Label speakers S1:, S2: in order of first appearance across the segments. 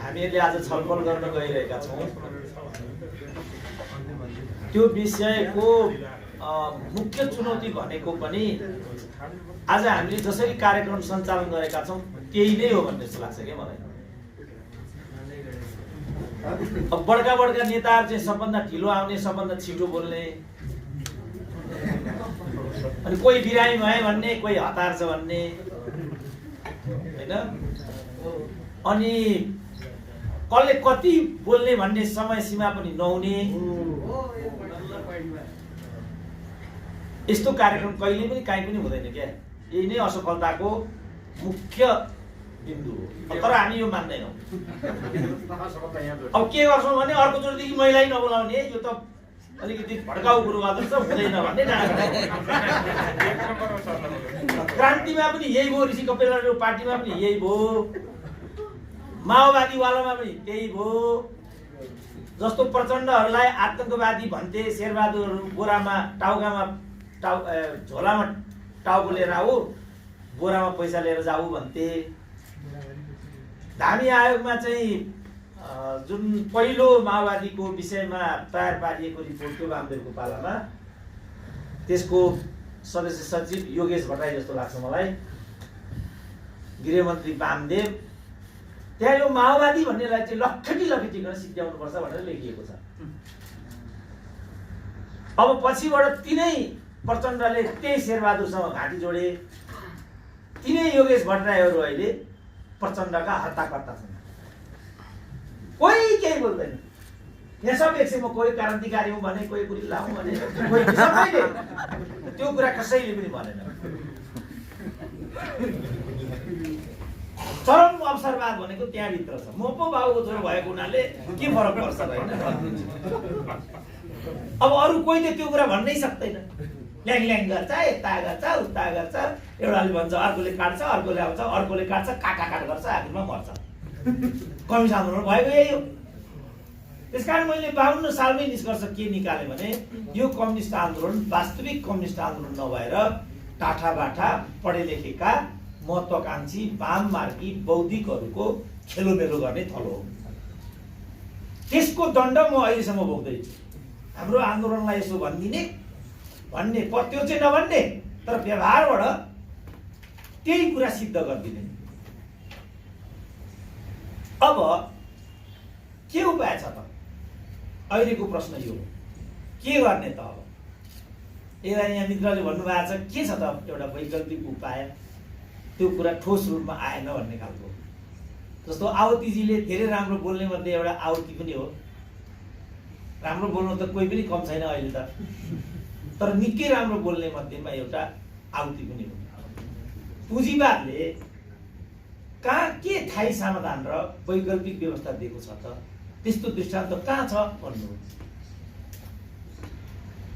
S1: हामीहरूले आज छलफल गर्न गइरहेका छौँ त्यो विषयको मुख्य चुनौती भनेको पनि आज हामीले जसरी कार्यक्रम सञ्चालन गरेका छौँ त्यही नै हो भन्ने जस्तो लाग्छ क्या मलाई। अब बडका नेताहरू चाहिँ सबभन्दा ढिलो आउने, सबभन्दा छिटो बोल्ने, अनि कोही बिरामी भयो भन्ने, कोही हतार छ भन्ने हैन, अनि कसले कति बोल्ने भन्ने समय सीमा पनि नहुने, यस्तो कार्यक्रम कहिले पनि काहीँ पनि हुँदैन क्या। यही नै असफलताको मुख्य बिन्दु हो। तर हामी यो मान्दैनौँ। अब के गर्छौँ भने अर्कोचोटिदेखि महिला नबोलाउने, यो त अलिकति भड्काउ कुरो गर्दछ, हुँदैन भन्ने क्रान्तिमा पनि यही भयो, ऋषि कपिलको पार्टीमा पनि यही भयो, माओवादीवालामा पनि त्यही भयो। जस्तो प्रचण्डहरूलाई आतंकवादी भन्थे, शेरबहादुरहरू बोरामा झोलामा टाउको लिएर आऊ, बोरामा पैसा लिएर जाऊ भन्थे। धामी आयोगमा चाहिँ जुन पहिलो माओवादीको विषयमा तयार पारिएको रिपोर्ट थियो वामदेवको पालामा, त्यसको सदस्य सचिव योगेश भट्टराई जस्तो लाग्छ मलाई, गृहमन्त्री वामदेव, त्यहाँ यो माओवादी भन्नेलाई चाहिँ लखटिकन सिद्ध्याउनुपर्छ भनेर लेखिएको छ। अब पछिबाट तिनै प्रचण्डले त्यही शेरबहादुरसँग घाँटी जोडे, तिनै योगेश भट्टराईहरू अहिले प्रचण्डका हत्ताकर्ता छन्। कोही केही बोल्दैन। यहाँ सब एकछिनमा कोही क्रान्तिकारी हुँ भने, कोही गुरिल्ला हुँ भने, कोही सबैले त्यो कुरा कसैले पनि भनेन। चरम अवसरवाद भनेको त्यहाँभित्र छ। म पो बाबुको छोरो भएको हुनाले के फरक पर्छ होइन। अब अरू कोही त त्यो कुरा भन्नै सक्दैन। ल्याङ गर्छ, यता गर्छ, उता गर्छ, एउटाले भन्छ, अर्कोले काट्छ, अर्कोले आउँछ, अर्कोले काट्छ, काट गर्छ, आखिरमा मर्छ। कम्युनिस्ट आन्दोलन भएको यही हो। त्यसकारण मैले 52 सालमै निष्कर्ष के निकालेँ भने यो कम्युनिस्ट आन्दोलन वास्तविक कम्युनिस्ट आन्दोलन नभएर टाठाबाठा पढे लेखेका महत्त्वाकांक्षी वाममार्गी बौद्धिकहरूको खेलोमेलो गर्ने थलो हो। त्यसको दण्ड म अहिलेसम्म भोग्दैछु। हाम्रो आन्दोलनलाई यसो भन्दिने भन्ने, त्यो चाहिँ नभन्ने, तर व्यवहारबाट त्यही कुरा सिद्ध गरिदिने। अब के उपाय छ त? अहिलेको प्रश्न यो हो, के गर्ने त? अब एउटा यहाँ मित्रले भन्नुभएको छ के छ त एउटा वैकल्पिक उपाय, त्यो कुरा ठोस रूपमा आएन भन्ने खालको। जस्तो आवतीजीले धेरै राम्रो बोल्ने मध्ये एउटा आवती पनि हो। राम्रो बोल्नु त कोही पनि कम छैन अहिले त, तर निकै राम्रो बोल्ने मध्येमा एउटा आवती पनि हो। पुँजीवादले कहाँ के थाई समाधान र वैकल्पिक व्यवस्था दिएको छ त? त्यस्तो दृष्टान्त कहाँ छ भन्नु।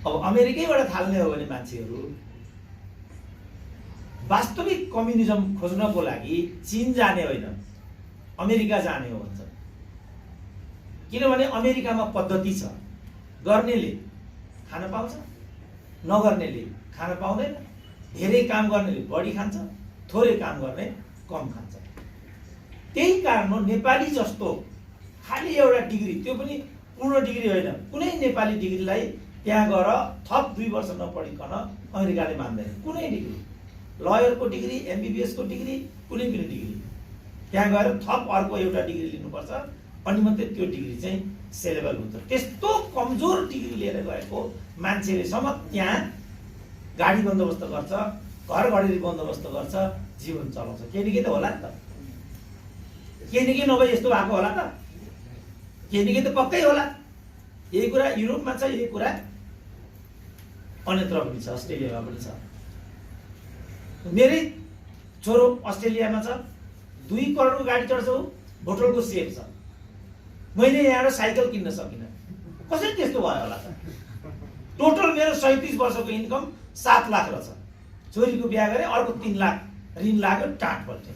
S1: अब अमेरिकैबाट थाल्ने हो भने मान्छेहरू वास्तविक कम्युनिजम खोज्नको लागि चीन जाने होइन, अमेरिका जाने हो भन्छ। किनभने अमेरिकामा पद्धति छ, गर्नेले खान पाउँछ, नगर्नेले खान पाउँदैन, धेरै काम गर्नेले बढी खान्छ, थोरै काम गर्ने कम खान्छ। त्यही कारण हो नेपाली जस्तो खालि एउटा डिग्री, त्यो पनि पूर्ण डिग्री होइन, कुनै नेपाली डिग्रीलाई त्यहाँ गएर थप 2 वर्ष नपढिकन अमेरिकाले मान्दैन। कुनै डिग्री, लयरको डिग्री, एमबिबिएसको डिग्री, कुनै पनि डिग्री, त्यहाँ गएर थप अर्को एउटा डिग्री लिनुपर्छ, अनि मात्रै त्यो डिग्री चाहिँ सेलेबल हुन्छ। त्यस्तो कमजोर डिग्री लिएर गएको मान्छेले सम्म त्यहाँ गाडी बन्दोबस्त गर्छ, घर घडेरी बन्दोबस्त गर्छ, जीवन चलाउँछ। केही न केही त होला नि त, केही न केही नभए यस्तो भएको होला त, केही न केही त पक्कै होला। यही कुरा युरोपमा छ, यही कुरा अन्यत्र पनि छ, अस्ट्रेलियामा पनि छ। मेरै छोरो अस्ट्रेलियामा छ, 2 करोडको गाडी चढ्छ, होटलको सेफ छ। मैले यहाँ साइकल किन्न सकिनँ, कसरी त्यस्तो भयो होला त? टोटल मेरो 37 वर्षको इन्कम 7 लाख रहेछ। छोरीको बिहा गरेँ, अर्को 3 लाख ऋण लाग्यो, टाँट पल्टे।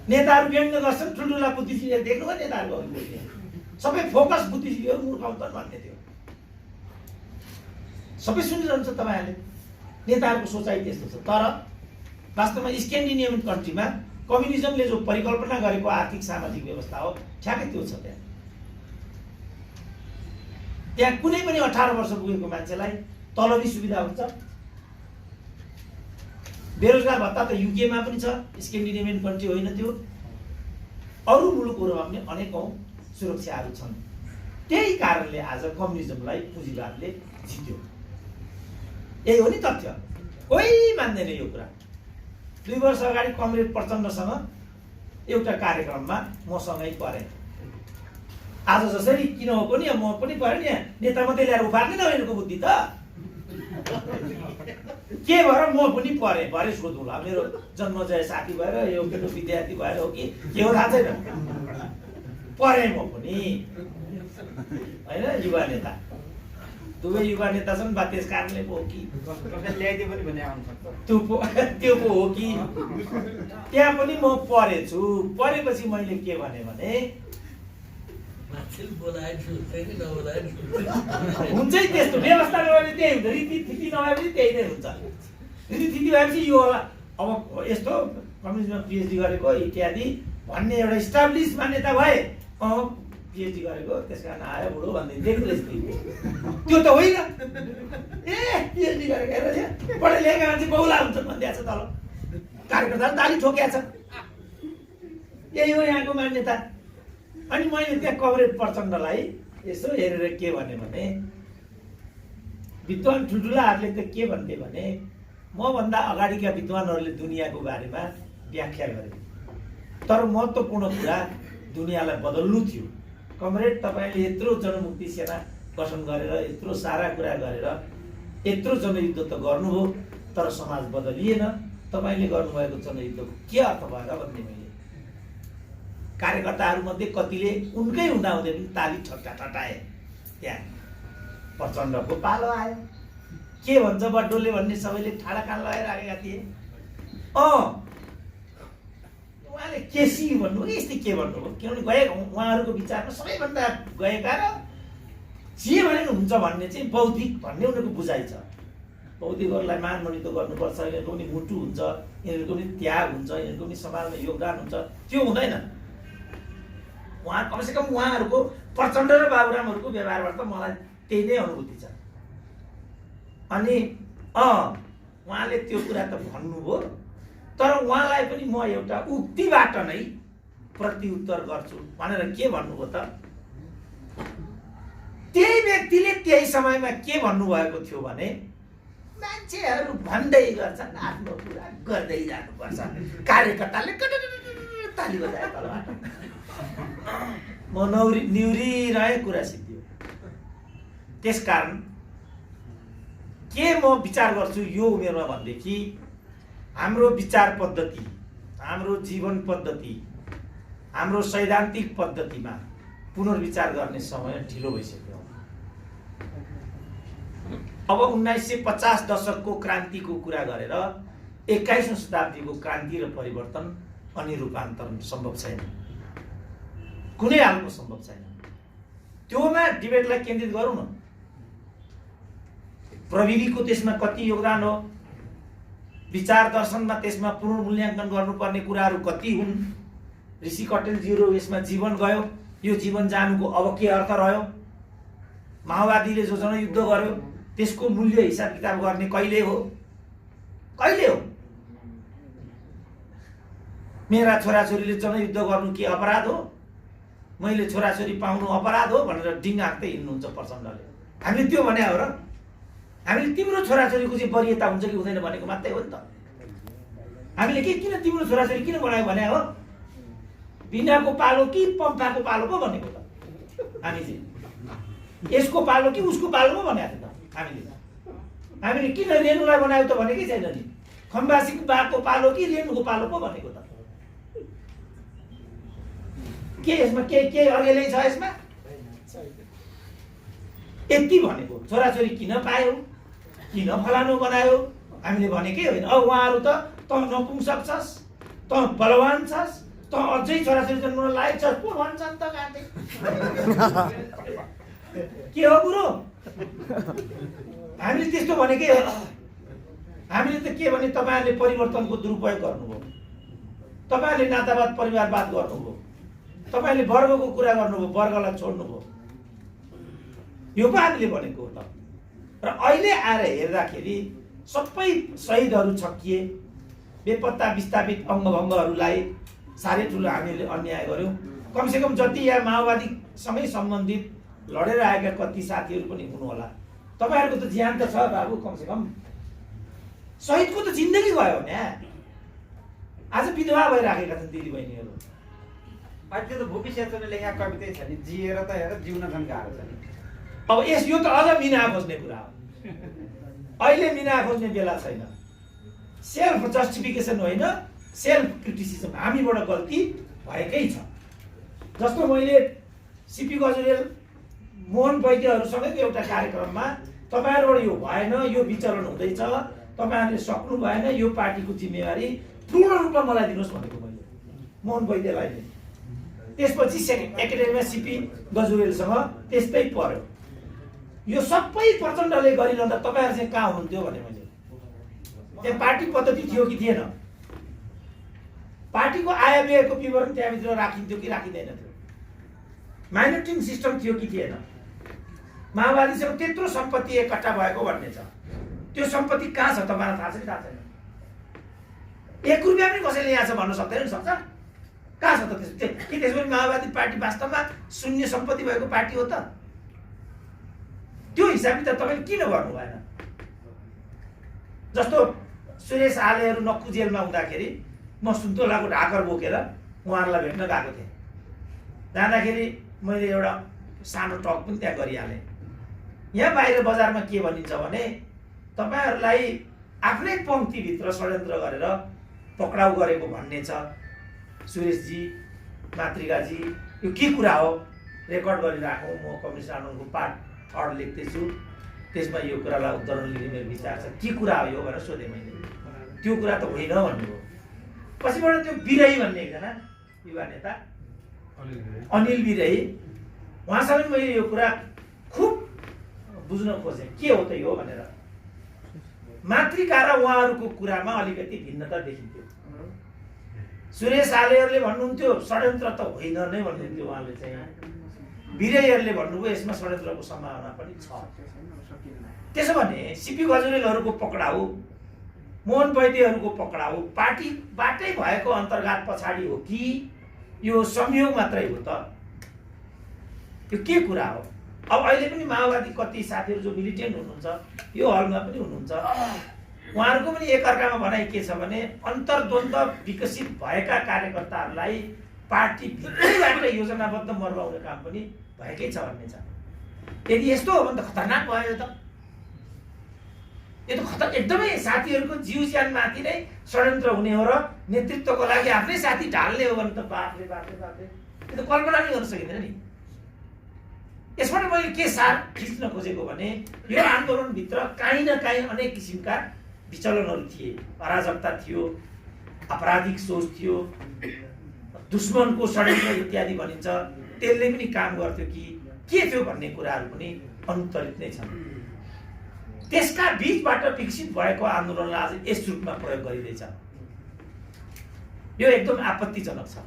S1: नेताहरू व्यङ्ग्य गर्छन्, ठुल्ठुला बुद्धिजीवीहरू देख्नुभयो नेताहरूको सबै फोकस बुद्धिजीवीहरू मूर्खाउँछन् भन्ने थियो। सबै सुनिरहन्छ तपाईँहरूले, नेताहरूको सोचाइ त्यस्तो छ। तर वास्तवमा स्क्यान्डिनेभियन कन्ट्रीमा कम्युनिजमले जो परिकल्पना गरेको आर्थिक सामाजिक व्यवस्था हो ठ्याक्कै त्यो छ। त्यहाँ कुनै पनि 18 वर्ष पुगेको मान्छेलाई तलबी सुविधा हुन्छ। बेरोजगार भत्ता त युकेमा पनि छ, स्क्यान्डिनेभियन कन्ट्री होइन त्यो, अरू मुलुकहरूमा पनि अनेकौं सुरक्षाहरू छन्। त्यही कारणले आज कम्युनिजमलाई पुँजीवादले जित्यो। यही हो नि तथ्य, कोही मान्दैन यो कुरा। 2 वर्ष अगाडि कमरेड प्रचण्डसँग एउटा कार्यक्रममा मसँगै परे। आज जसरी किन हो पनि म पनि परे नि, नेता मात्रै ल्याएर उफार्ने न यिनको बुद्धि त के भएर म पनि परे भरे सोधौँला। मेरो जन्मजय साथी भएर यो केटो विद्यार्थी भएर हो कि के हो थाहा छैन, परे म पनि होइन। युवा नेता, दुवै युवा नेता छन् बा, त्यस कारणले पो हो कि
S2: ल्याइदियो पनि भन्ने आउनु सक्छ,
S1: त्यो पो हो कि त्यहाँ पनि म परेछु। परेपछि मैले के भने हुन्छ त्यस्तो व्यवस्था नभए त्यही हुन्छ, रीतिथिति नभए पनि त्यही नै हुन्छ। रीतिथिति भएपछि यो होला। अब यस्तो कम्युनिजममा पिएचडी गरेको इत्यादि भन्ने एउटा इस्टाब्लिस मान्यता भए पिएचडी गरेको त्यस कारण आयो बुढो भन्दै देख्नु यस्तै, त्यो त होइन। पिएचडी गरेको हेर पढे लेखेका मान्छे बहुला हुन्छन् भनिदिएको छ, तल कार्यकर्ताले ताली ठोकिया छ। यही हो यहाँको मान्यता। अनि मैले त्यहाँ कमरेड प्रचण्डलाई यसो हेरेर के भने विद्वान ठुल्ठुलाहरूले त के भन्थे भने मभन्दा अगाडिका विद्वानहरूले दुनियाँको बारेमा व्याख्या गरे, तर महत्त्वपूर्ण कुरा दुनियाँलाई बदल्नु थियो। कमरेड तपाईँले यत्रो जनमुक्ति सेना गठन गरेर यत्रो सारा कुरा गरेर यत्रो जनयुद्ध त गर्नुभयो, तर समाज बदलिएन। तपाईँले गर्नुभएको जनयुद्धको के अर्थ भएर भन्ने मैले कार्यकर्ताहरूमध्ये कतिले उनकै हुँदाहुँदै पनि ताली ठट्टाए। त्यहाँ प्रचण्डको पालो आयो। के भन्छ बड्डोले भन्ने सबैले ठाडा कान लगाइराखेका थिए। उहाँले केसी भन्नुभयो कि यस्तै के भन्नुभयो, किनभने उहाँहरूको विचारमा सबैभन्दा गएका र जे भने हुन्छ भन्ने चाहिँ बौद्धिक भन्ने उनीहरूको बुझाइ छ। बौद्धिकहरूलाई मानमणि त गर्नुपर्छ, यिनीहरूको पनि मुटु हुन्छ, यिनीहरूको पनि त्याग हुन्छ, यिनीहरूको पनि समाजमा योगदान हुन्छ, त्यो हुँदैन। उहाँ कमसेकम उहाँहरूको प्रचण्ड र बाबुरामहरूको व्यवहारबाट त मलाई त्यही नै अनुभूति छ। अनि उहाँले त्यो कुरा त भन्नुभयो, तर उहाँलाई पनि म एउटा उक्तिबाट नै प्रत्युत्तर गर्छु भनेर के भन्नुभयो त, त्यही व्यक्तिले त्यही समयमा के भन्नुभएको थियो भने मान्छेहरू भन्दै गर्छन् आफ्नो कुरा गर्दै जानुपर्छ, कार्यकर्ताले ताली बजाए तलबाट। म निहुरिरहे कुरा सिद्धियो। त्यसकारण के म विचार गर्छु यो उमेरमा भनेदेखि हाम्रो विचार पद्धति, हाम्रो जीवन पद्धति, हाम्रो सैद्धान्तिक पद्धतिमा पुनर्विचार गर्ने समय ढिलो भइसक्यो। अब 1950 दशकको क्रान्तिको कुरा गरेर 21औं शताब्दीको क्रान्ति र परिवर्तन अनि रूपान्तरण सम्भव छैन, कुनै हालको सम्भव छैन। त्योमा डिबेटलाई केन्द्रित गरौँ न। प्रविधिको त्यसमा कति योगदान हो, विचार दर्शनमा त्यसमा पुनर्मूल्याङ्कन गर्नुपर्ने कुराहरू कति हुन्, ऋषि कटेलजीहरू यसमा जीवन गयो, यो जीवन जानुको अब के अर्थ रह्यो, माओवादीले जो जनयुद्ध गर्यो त्यसको मूल्य हिसाब किताब गर्ने कहिले हो, कहिले हो? मेरा छोराछोरीले जनयुद्ध गर्नु के अपराध हो, मैले छोराछोरी पाउनु अपराध हो भनेर डिङ हाक्दै हिँड्नुहुन्छ प्रचण्डले। हामीले त्यो भने हो र? हामीले तिम्रो छोराछोरीको चाहिँ वरियता हुन्छ कि हुँदैन भनेको मात्रै हो नि त। हामीले किन तिम्रो छोराछोरी किन बनायो भने हो, बिनाको पालो कि पम्फाको पालो पो भनेको त हामी चाहिँ, यसको पालो कि उसको पालो पो भनेको त हामीले किन रेणुलाई बनायो त भनेकै छैन नि, खम्बासीको बाको पालो कि रेणुको पालो पो भनेको त। के यसमा के अघिल्यै छ यसमा? यति भनेको छोराछोरी किन पायो, किन फलानु बनायो हामीले भनेकै होइन। अब उहाँहरू त नपुंसक छस्, त बलवान छस्, त अझै छोराछोरी जन्मन लायक छस् पो भन्छन् त गान्दै। के हो कुरो? हामीले त्यस्तो भनेकै हो। हामीले त के भने तपाईँहरूले परिवर्तनको दुरुपयोग गर्नुभयो, तपाईँहरूले नातावाद परिवारवाद गर्नुभयो, तपाईँले वर्गको कुरा गर्नुभयो, वर्गलाई छोड्नुभयो। यो पो हामीले भनेको हो त। र अहिले आएर हेर्दाखेरि सबै शहीदहरू छक्किए, बेपत्ता विस्थापित अङ्गभङ्गहरूलाई साह्रै ठुलो हामीले अन्याय गर्यौँ। कमसेकम जति यहाँ माओवादीसँगै सम्बन्धित लडेर आएका कति साथीहरू पनि हुनु होला। तपाईँहरूको त ज्यान त छ बाबु, कमसेकम शहीदको त जिन्दगी गयो भने आज विधवा भइराखेका छन् दिदीबहिनीहरू।
S2: अहिले त्यो त भूपी सेतुले लेखेको कवितै छ नि, जिएर त हेर जिउन झन् गाह्रो छ नि।
S1: अब यो त अझ मिना खोज्ने कुरा हो। अहिले मिना खोज्ने बेला छैन। सेल्फ जस्टिफिकेसन होइन, सेल्फ क्रिटिसिजम। हामीबाट गल्ती भएकै छ। जस्तो मैले सिपी गजुरेल, मोहन वैद्यहरूसँगैको एउटा कार्यक्रममा तपाईँहरूबाट यो भएन, यो विचलन हुँदैछ, तपाईँहरूले सक्नु भएन, यो पार्टीको जिम्मेवारी पूर्ण रूपमा मलाई दिनुहोस् भनेको मैले मोहन वैद्यलाई नै। त्यसपछि एकाडेमीमा सिपी गजुरेलसँग त्यस्तै पर्यो। यो सबै प्रचण्डले गरिरहँदा तपाईँहरू चाहिँ कहाँ हुनुहुन्थ्यो भने मैले त्यहाँ पार्टी पद्धति थियो कि थिएन? पार्टीको आय व्ययको विवरण त्यहाँभित्र राखिन्थ्यो कि राखिँदैन थियो? माइनोरिटी सिस्टम थियो कि थिएन? माओवादीसँग त्यत्रो सम्पत्ति एकट्ठा भएको भन्ने छ, त्यो सम्पत्ति कहाँ छ तपाईँलाई थाहा छ कि थाहा छैन? 1 रुपियाँ पनि कसैले यहाँ छ भन्न सक्दैन नि? सक्छ? कहाँ छ त त्यस्तो? कि त्यसपछि माओवादी पार्टी वास्तवमा शून्य सम्पत्ति भएको पार्टी हो त? त्यो हिसाबले त तपाईँले किन गर्नु भएन? जस्तो सुरेश आलेहरू नक्कु जेलमा हुँदाखेरि म सुन्तोलाको ढाकर बोकेर उहाँहरूलाई भेट्न गएको थिएँ। जाँदाखेरि मैले एउटा सानो टक पनि त्यहाँ गरिहालेँ। यहाँ बाहिर बजारमा के भनिन्छ भने तपाईँहरूलाई आफ्नै पङ्क्तिभित्र षड्यन्त्र गरेर पक्राउ गरेको भन्ने छ। सुरेशजी, मातृकाजी, यो के कुरा हो? रेकर्ड गरिराखौँ, म कम्युनिस्ट आन्दोलनको पार्ट 3 लेख्दैछु, त्यसमा यो कुरालाई उद्धरण लिने मेरो विचार छ। के कुरा हो यो भनेर सोधेँ मैले। त्यो कुरा त होइन भन्नुभयो। पछिबाट त्यो बिरही भन्ने एकजना युवा नेता अनिल बिरही, उहाँसँग मैले यो कुरा खुब बुझ्न खोजेँ के हो त यो भनेर। मातृका र उहाँहरूको कुरामा अलिकति भिन्नता देखिन्थ्यो। सुरेश आलेहरूले भन्नुहुन्थ्यो षड्यन्त्र त होइन नै भन्नुहुन्थ्यो उहाँले चाहिँ। बिरहीहरूले भन्नुभयो यसमा षड्यन्त्रको सम्भावना पनि छ। त्यसो भने सिपी गजुरेलहरूको पक्राउ, मोहन वैद्यहरूको पक्राउ पार्टीबाटै भएको अन्तर्घात पछाडि हो कि यो संयोग मात्रै हो त? यो के कुरा हो? अब अहिले पनि माओवादी कति साथीहरू जो मिलिटेन्ट हुनुहुन्छ, यो हलमा पनि हुनुहुन्छ, उहाँहरूको पनि एकअर्कामा भनाइ के छ भने अन्तर्द्वन्द्व विकसित भएका कार्यकर्ताहरूलाई पार्टी भित्रैबाट योजनाबद्ध मर्वाउने काम पनि भएकै छ भन्ने छ। यदि यस्तो हो भने त खतरनाक भयो त। यो त एकदमै साथीहरूको जिउ ज्यानमाथि नै षड्यन्त्र हुने हो र नेतृत्वको लागि आफ्नै साथी ढाल्ने हो भने त बापरे बापरे बापरे, यो त कल्पना नै गर्न सकिँदैन नि। यसबाट मैले के सार खिच्न खोजेको भने यो आन्दोलनभित्र काहीँ न काहीँ अनेक किसिमका विचलनहरू थिए। अराजकता थियो, आपराधिक सोच थियो, दुश्मनको षड्यन्त्र इत्यादि भनिन्छ, त्यसले पनि काम गर्थ्यो कि के थियो भन्ने कुराहरू पनि अनुत्तरित नै छन्। त्यसका बीचबाट विकसित भएको आन्दोलनलाई आज यस रूपमा प्रयोग गरिँदैछ। यो एकदम आपत्तिजनक छ,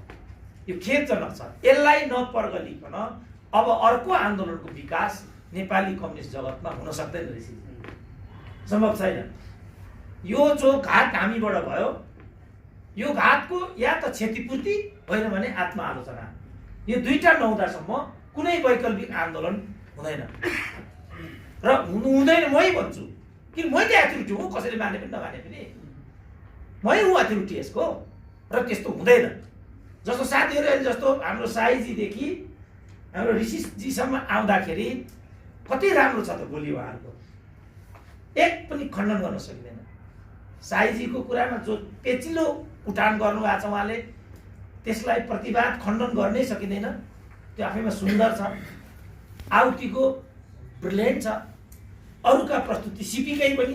S1: यो खेदजनक छ। यसलाई नपरगलिकन अब अर्को आन्दोलनको विकास नेपाली कम्युनिस्ट जगतमा हुन सक्दैन रहेछ, सम्भव छैन। यो जो घात हामीबाट भयो, यो घातको या त क्षतिपूर्ति होइन भने आत्मआलोचना, यो दुईटा नहुँदासम्म कुनै वैकल्पिक आन्दोलन हुँदैन र हुँदैन। मै भन्छु कि मै त एथोरिटी हुँ, कसैले माने पनि नमाने पनि मै हुँ एथोरिटी यसको, र त्यस्तो हुँदैन। जस्तो साथीहरू अहिले जस्तो हाम्रो साईजीदेखि हाम्रो ऋषिजीसम्म आउँदाखेरि कति राम्रो छ त बोली उहाँहरूको, एक पनि खण्डन गर्न सकिँदैन। साईजीको कुरामा जो पेचिलो उठान गर्नुभएको छ उहाँले, त्यसलाई प्रतिवाद खण्डन गर्नै सकिँदैन। त्यो आफैमा सुन्दर छ, आउतीको ब्रिलियन्ट छ। अरूका प्रस्तुति सिपीकै पनि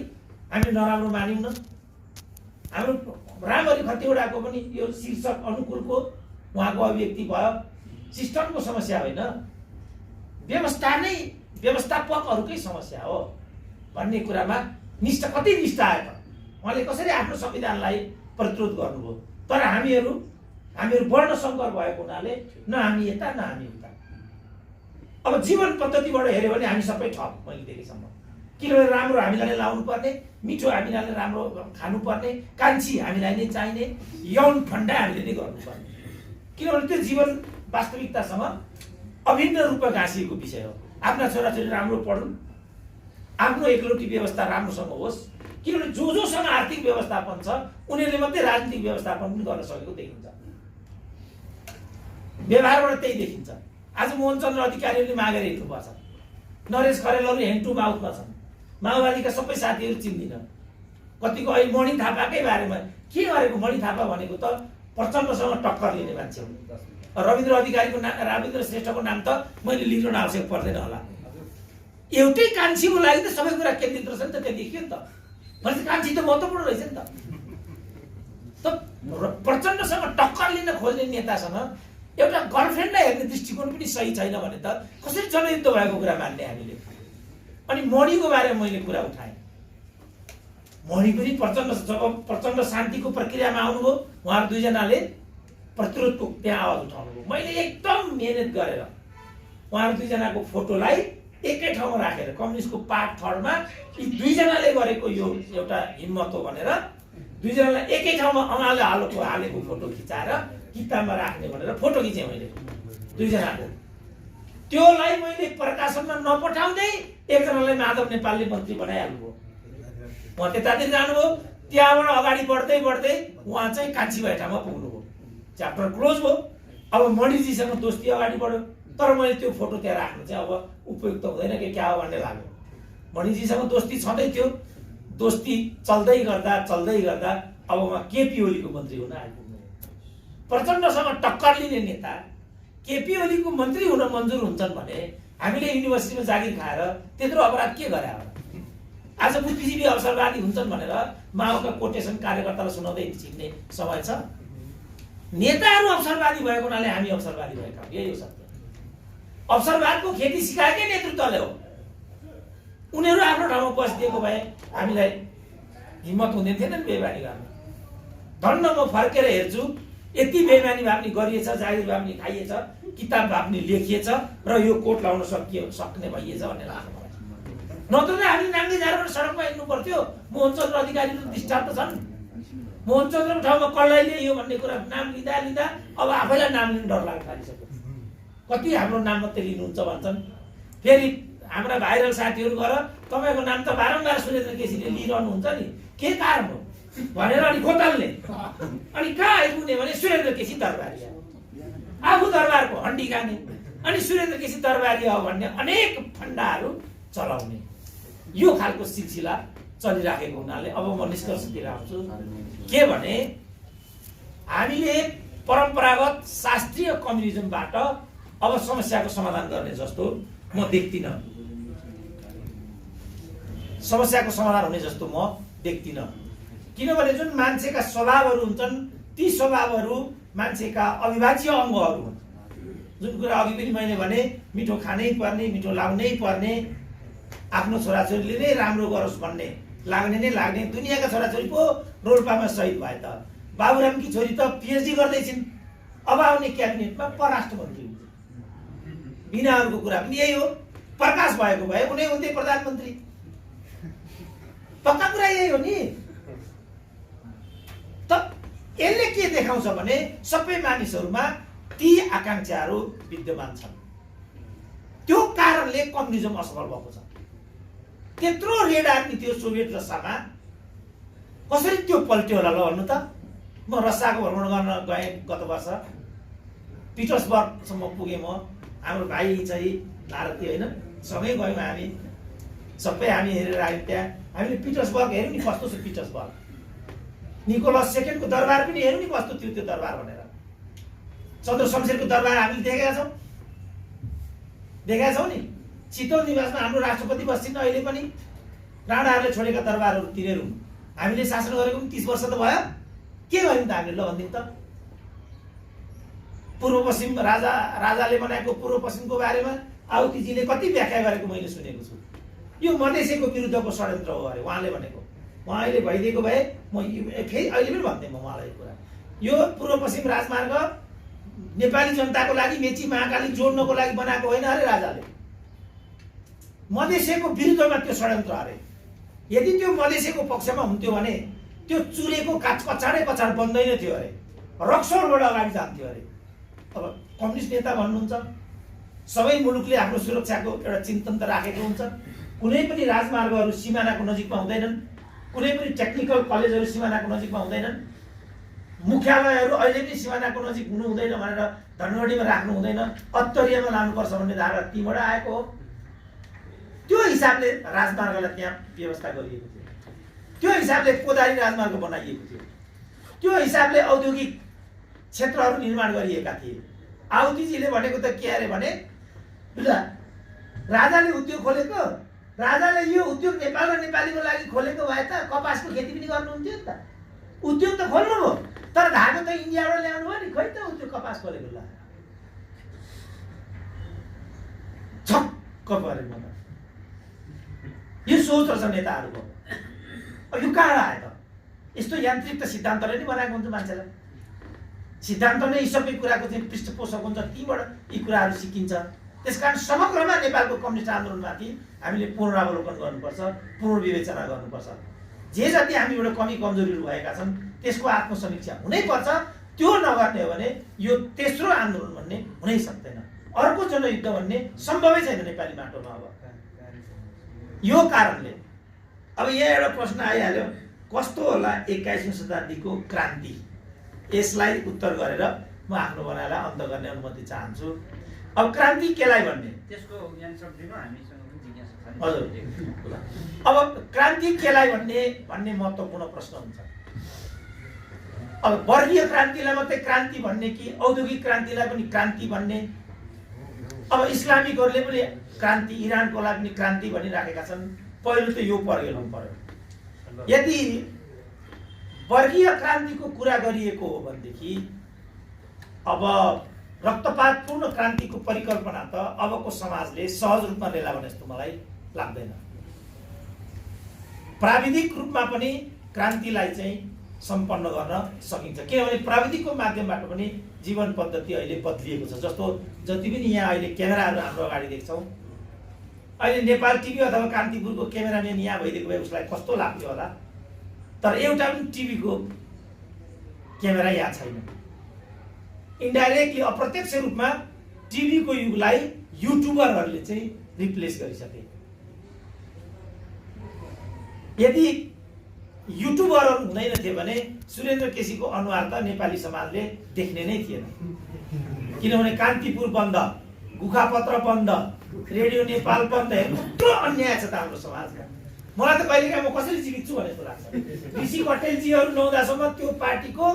S1: हामीले नराम्रो मान्यौँ न। हाम्रो रामहरि खतिवडाको पनि यो शीर्षक अनुकूलको उहाँको अभिव्यक्ति भयो। सिस्टमको समस्या होइन, व्यवस्था नै व्यवस्थापकहरूकै समस्या हो भन्ने कुरामा कति निष्ठा आयो त। उहाँले कसरी आफ्नो संविधानलाई प्रतिरोध गर्नुभयो, तर हामीहरू हामीहरू वर्ण सङ्कर भएको हुनाले न हामी यता न हामी उता। अब जीवन पद्धतिबाट हेऱ्यो भने हामी सबै ठप मैले देखेसम्म। किनभने राम्रो हामीलाई नै लाउनु पर्ने, मिठो हामीलाई नै राम्रो खानुपर्ने, कान्छी हामीलाई नै चाहिने, यौन फन्डा हामीले नै गर्नुपर्ने। किनभने त्यो जीवन वास्तविकतासँग अभिन्न रूपमा गाँसिएको विषय हो। आफ्ना छोराछोरी राम्रो पढुन्, आफ्नो एकलौटी व्यवस्था राम्रोसँग होस्। किनभने जोसँग आर्थिक व्यवस्थापन छ उनीहरूले मात्रै राजनीतिक व्यवस्थापन पनि गर्न सकेको देखिन्छ। व्यवहारबाट त्यही देखिन्छ। आज मोहनचन्द्र अधिकारीहरूले मागेर हिँड्नुपर्छ। नरेश खरेलहरू ह्यान्ड टु माउथमा छन्। माओवादीका सबै साथीहरू चिन्दिन। कतिको अहिले मणि थापाकै बारेमा के गरेको? मणि थापा भनेको त प्रचण्डसँग टक्कर लिने मान्छे हो। रविन्द्र अधिकारीको नाम, रविन्द्र श्रेष्ठको नाम त मैले लिनु आवश्यक पर्दैन होला। एउटै कान्छीको लागि त सबै कुरा केन्द्रित रहेछ नि त। त्यो देखियो नि त। भनेपछि कान्छी त महत्त्वपूर्ण रहेछ नि त। प्रचण्डसँग टक्कर लिन खोज्ने नेतासँग एउटा गर्लफ्रेन्डलाई हेर्ने दृष्टिकोण पनि सही छैन भने त कसरी जनयुद्ध भएको कुरा मान्ने हामीले? अनि मणिको बारेमा मैले कुरा उठाएँ। मणि पनि जब प्रचण्ड शान्तिको प्रक्रियामा आउनुभयो उहाँहरू दुईजनाले प्रतिरोधको त्यहाँ आवाज उठाउनुभयो। मैले एकदम मेहनत गरेर उहाँहरू दुईजनाको फोटोलाई एकै ठाउँमा राखेर कम्युनिस्टको पार्ट 3 मा यी दुईजनाले गरेको यो एउटा हिम्मत हो भनेर दुईजनालाई एकै ठाउँमा हालेको फोटो खिचाएर किताबमा राख्ने भनेर फोटो खिचेँ मैले दुईजनाको। त्योलाई मैले प्रकाशनमा नपठाउँदै एकजनालाई माधव नेपालले मन्त्री बनाइहाल्नुभयो। उहाँ त्यतातिर जानुभयो, त्यहाँबाट अगाडि बढ्दै बढ्दै उहाँ चाहिँ कान्छी भए ठाउँमा पुग्नुभयो। च्याप्टर क्लोज भयो। अब मणिजीसँग दोस्ती अगाडि बढ्यो। तर मैले त्यो फोटो त्यहाँ राख्नु चाहिँ अब उपयुक्त हुँदैन कि क्या हो भन्ने लाग्यो। मणिजीसँग दोस्ती छँदै थियो। दोस्ती चल्दै गर्दा अब उहाँ केपी ओलीको मन्त्री हुन आइपुग्नु। प्रचण्डसँग टक्कर लिने नेता केपी ओलीको मन्त्री हुन मन्जुर हुन्छन् भने हामीले युनिभर्सिटीमा जागिर खाएर त्यत्रो अपराध के गरे होला? आज बुद्धिजीवी अवसरवादी हुन्छन् भनेर माओका कोटेसन कार्यकर्तालाई सुनाउँदै छिन्ने समय छ। नेताहरू अवसरवादी भएको हुनाले हामी अवसरवादी भएका हौँ। यही हो सत्य। अवसरवादको खेती सिकाएकै नेतृत्वले हो। उनीहरू आफ्नो ठाउँमा बसिदिएको भए हामीलाई हिम्मत हुँदैन थिएन नि बेइमानी गर्न। धन्न म फर्केर हेर्छु यति बेइमानी भए पनि गरिएछ, जागिर भए पनि खाइएछ, किताब भए पनि लेखिएछ र यो कोट लाउन सक्ने भइएछ भन्ने लाग्छ मलाई। नत्र त हामी नाङ्गे झारबाट सडकमा हिँड्नु पर्थ्यो। मोहनचन्द्र अधिकारी दृष्टान्त छन्। मोहनचन्द्रको ठाउँमा कसलाई ल्याइयो भन्ने कुरा नाम लिँदा अब आफैलाई नाम लिनु डर लाग्न थालिसक्यो। कति हाम्रो नाम मात्रै लिनुहुन्छ भन्छन्। फेरि हाम्रा भाइरल साथीहरू गएर तपाईँको नाम त बारम्बार सुरेन्द्र केसीले लिइरहनुहुन्छ नि, के कारण हो भनेर अनि खोतल्ने। अनि कहाँ आइपुग्ने भने सुरेन्द्र केसी दरबारी आफू दरबारको हड्डी खाने अनि सुरेन्द्र केसी दरबारी हो भन्ने अनेक फन्डाहरू चलाउने यो खालको सिलसिला चलिराखेको हुनाले अब म निष्कर्षतिर आउँछु के भने हामीले परम्परागत शास्त्रीय कम्युनिजमबाट अब समस्याको समाधान गर्ने जस्तो म देख्दिनँ। समस्याको समाधान हुने जस्तो म देख्दिनँ। किनभने जुन मान्छेका स्वभावहरू हुन्छन् ती स्वभावहरू मान्छेका अविभाज्य अङ्गहरू हुन्। जुन कुरा अघि पनि मैले भने मिठो खानै पर्ने, मिठो लाउनै पर्ने, आफ्नो छोराछोरीले नै राम्रो गरोस् भन्ने लाग्ने दुनियाँका छोराछोरी पो रोल्पामा शहीद भए त। बाबुरामकी छोरी त पिएचडी गर्दैछिन्, अब आउने क्याबिनेटमा परराष्ट्र मन्त्री हुन्छ। बिनाहरूको कुरा पनि यही हो। प्रकाश भएको भए उनी हुन्थे प्रधानमन्त्री। पक्का कुरा यही हो नि। त यसले के देखाउँछ भने सबै मानिसहरूमा ती आकांक्षाहरू विद्यमान छन्। त्यो कारणले कम्युनिजम असफल भएको छ। त्यत्रो रेड आर्मी थियो सोभियत रसियामा, कसरी त्यो पल्ट्यो होला ल भन्नु त। म रसियाको भ्रमण गर्न गएँ गत वर्ष, पिटर्सबर्गसम्म पुगेँ म। हाम्रो भाइ चाहिँ भारतीय होइन, सँगै गयौँ हामी, सबै हामी हेरेर आयौँ। त्यहाँ हामीले पिटर्सबर्ग हेऱ्यौँ नि कस्तो छ पिटर्सबर्ग। निकोलस सेकेन्डको दरबार पनि हेर्नु नि कस्तो थियो त्यो दरबार भनेर। चन्द्र शमशेरको दरबार हामीले देखेका छौँ नि। शीतल निवासमा हाम्रो राष्ट्रपति बस्छन् अहिले पनि। राणाहरूले छोडेका दरबारहरू तिनीहरू हामीले शासन गरेको पनि 30 वर्ष त भयो। के गर्यौँ त हामीले ल भनिदिउँ त। पूर्व पश्चिम राजाले बनाएको पूर्व पश्चिमको बारेमा आउतीजीले कति व्याख्या गरेको मैले सुनेको छु। यो मधेसीको विरुद्धको षड्यन्त्र हो अरे उहाँले भनेको। उहाँ अहिले भइदिएको भए म फेरि अहिले पनि भन्थेँ म उहाँलाई कुरा। यो पूर्व पश्चिम राजमार्ग नेपाली जनताको लागि मेची महाकाली जोड्नको लागि बनाएको होइन अरे राजाले। मधेसीको विरुद्धमा त्यो षड्यन्त्र अरे। यदि त्यो मधेसीको पक्षमा हुन्थ्यो भने त्यो चुरेको कचाडै कचाड बन्दैन थियो अरे, रक्सौलबाट अगाडि जान्थ्यो अरे। अब कम्युनिस्ट नेता भन्नुहुन्छ, सबै मुलुकले आफ्नो सुरक्षाको एउटा चिन्तन त राखेको हुन्छ। कुनै पनि राजमार्गहरू सिमानाको नजिकमा हुँदैनन्, कुनै पनि टेक्निकल कलेजहरू सिमानाको नजिकमा हुँदैनन्, मुख्यालयहरू अहिले पनि सिमानाको नजिक हुनु हुँदैन भनेर धनगढीमा राख्नु हुँदैन, अत्तरियामा लानुपर्छ भन्ने धारणा तीबाट आएको हो। त्यो हिसाबले राजमार्गलाई त्यहाँ व्यवस्था गरिएको थियो, त्यो हिसाबले कोदारी राजमार्ग बनाइएको थियो, त्यो हिसाबले औद्योगिक क्षेत्रहरू निर्माण गरिएका थिए। आउतीजीले भनेको त के अरे भने राजाले उद्योग खोलेको, राजाले यो उद्योग नेपाल र नेपालीको लागि खोलेको भए त कपासको खेती पनि गर्नुहुन्थ्यो नि त। उद्योग त खोल्नु भयो, तर धागो त इन्डियाबाट ल्याउनु भयो नि, खोइ त उद्योग कपास खोलेको ल। छक्क परे म त, यो सोच रहेछ नेताहरूको। यो कहाँ आयो त? यस्तो यान्त्रिक त सिद्धान्तले नै बनाएको हुन्छ मान्छेलाई। सिद्धान्त नै यी सबै कुराको चाहिँ पृष्ठपोषक हुन्छ, तीबाट यी कुराहरू सिकिन्छ। त्यसकारण समग्रमा नेपालको कम्युनिस्ट आन्दोलनमाथि हामीले पुनरावलोकन गर्नुपर्छ, पुनर्विवेचना गर्नुपर्छ। जे जति हामीबाट कमी कमजोरीहरू भएका छन् त्यसको आत्मसमीक्षा हुनैपर्छ। त्यो नगर्ने हो भने यो तेस्रो आन्दोलन भन्ने हुनै सक्दैन, अर्को जनयुद्ध भन्ने सम्भवै छैन नेपाली माटोमा। अब यो कारणले अब यहाँ एउटा प्रश्न आइहाल्यो, कस्तो होला 21औं शताब्दीको क्रान्ति? यसलाई उत्तर गरेर म आफ्नो भनाइलाई अन्त गर्ने अनुमति चाहन्छु। अब क्रान्ति केलाई भन्ने,
S2: त्यसको एन्सर दिनु हामीसँग पनि जिज्ञासा छ।
S1: हजुर, अब क्रान्ति केलाई भन्ने महत्त्वपूर्ण प्रश्न हुन्छ। अब वर्गीय क्रान्तिलाई मात्रै क्रान्ति भन्ने कि औद्योगिक क्रान्तिलाई पनि क्रान्ति भन्ने? अब इस्लामिकहरूले पनि क्रान्ति, इरानको लागि पनि क्रान्ति भनिराखेका छन्। पहिलो त यो पर्गेल्नु पर्यो। यदि वर्गीय क्रान्तिको कुरा गरिएको हो भनेदेखि अब रक्तपातपूर्ण क्रान्तिको परिकल्पना त अबको समाजले सहज रूपमा लिएला भने जस्तो मलाई लाग्दैन। प्राविधिक रूपमा पनि क्रान्तिलाई चाहिँ सम्पन्न गर्न सकिन्छ, किनभने प्राविधिकको माध्यमबाट पनि जीवन पद्धति अहिले बदलिएको छ। जस्तो जति पनि यहाँ अहिले क्यामेराहरू हाम्रो अगाडि देख्छौँ, अहिले नेपाल टिभी अथवा कान्तिपुरको क्यामेराम्यान यहाँ भइदिएको भए उसलाई कस्तो लाग्थ्यो होला, तर एउटा पनि टिभीको क्यामेरा यहाँ छैन। इन्डाइरेक्टली, अप्रत्यक्ष रूपमा टिभीको युगलाई युट्युबरहरूले चाहिँ रिप्लेस गरिसके। यदि युट्युबरहरू हुँदैन थियो भने सुरेन्द्र केसीको अनुहार त नेपाली समाजले देख्ने नै थिएन, किनभने कान्तिपुर बन्द, गुखापत्र बन्द, रेडियो नेपाल बन्द। कत्रो अन्याय छ त हाम्रो समाजमा। मलाई त कहिलेकाहीँ म कसरी जीवित छु भने जस्तो लाग्छ। ऋषि कटेलजीहरू नहुँदासम्म त्यो पार्टीको